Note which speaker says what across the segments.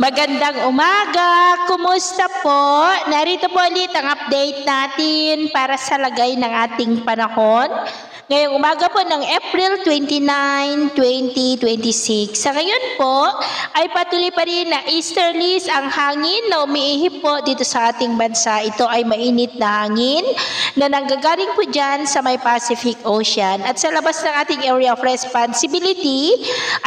Speaker 1: Magandang umaga! Kumusta po? Narito po ulit ang update natin para sa lagay ng ating panahon. Ngayong umaga po ng April 29, 2026. Sa ngayon po ay patuloy pa rin na easterlies ang hangin na umiihip po dito sa ating bansa. Ito ay mainit na hangin na nanggagaling po dyan sa may Pacific Ocean. At sa labas ng ating area of responsibility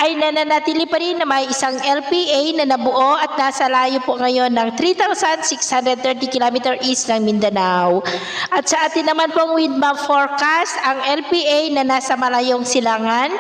Speaker 1: ay nananatili pa rin na may isang LPA na nabuo at nasa layo po ngayon ng 3,630 km east ng Mindanao. At sa atin naman pong wind map forecast, ang LPA na nasa malayong silangan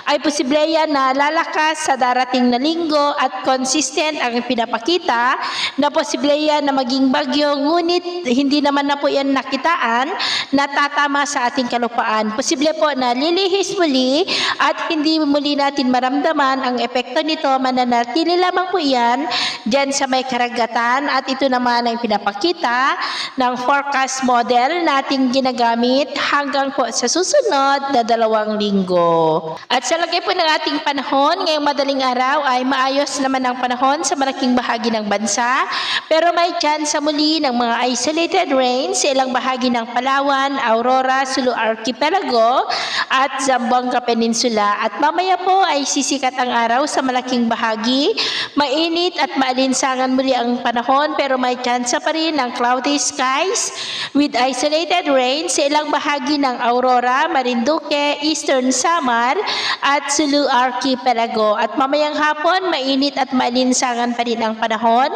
Speaker 1: ay posible yan na lalakas sa darating na linggo at consistent ang pinapakita na posible yan na maging bagyo, ngunit hindi naman na po yan nakitaan na tatama sa ating kalupaan. Posible po na lilihis muli at hindi muli natin maramdaman ang epekto nito, mananatili lamang po yan dyan sa may karagatan, at ito naman ang pinapakita ng forecast model nating ginagamit hanggang po sa susunod na 2 linggo. At sa lagay po ng ating panahon, ngayong madaling araw ay maayos naman ang panahon sa malaking bahagi ng bansa, pero may chance muli ng mga isolated rains sa ilang bahagi ng Palawan, Aurora, Sulu Archipelago at Zamboanga Peninsula. At mamaya po ay sisikat ang araw sa malaking bahagi, mainit at maalinsangan muli ang panahon, pero may chance pa rin ng cloudy skies with isolated rain sa ilang bahagi ng Aurora, Marinduque, Eastern Samar at Sulu Archipelago. At mamayang hapon, mainit at maalinsangan pa rin ang panahon,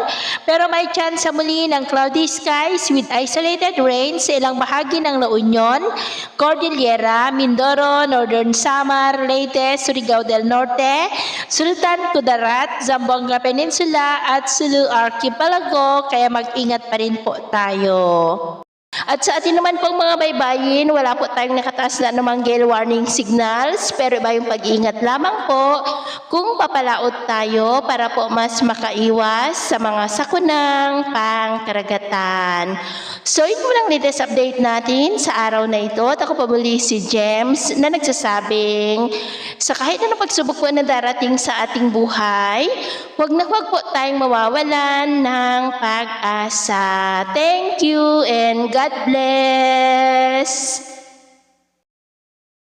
Speaker 1: pero may chance muli ng cloudy skies with isolated rain sa ilang bahagi ng La Union, Cordillera, Mindoro, Northern Samar, Leyte, Surigao del Norte, Sultan Kudarat, Zamboanga Peninsula at Sulu Archipelago, kaya mag-ingat pa rin po tayo. At sa atin naman pong mga baybayin, wala po tayong nakataas na namang gale warning signals, pero iba yung pag-iingat lamang po kung papalaot tayo para po mas makaiwas sa mga sakunang pangkaragatan. So ito lang latest update natin sa araw na ito. At ako pa muli si James na nagsasabing sa kahit anong pagsubok po na darating sa ating buhay, huwag na huwag po tayong mawawalan ng pag-asa. Thank you and God bless!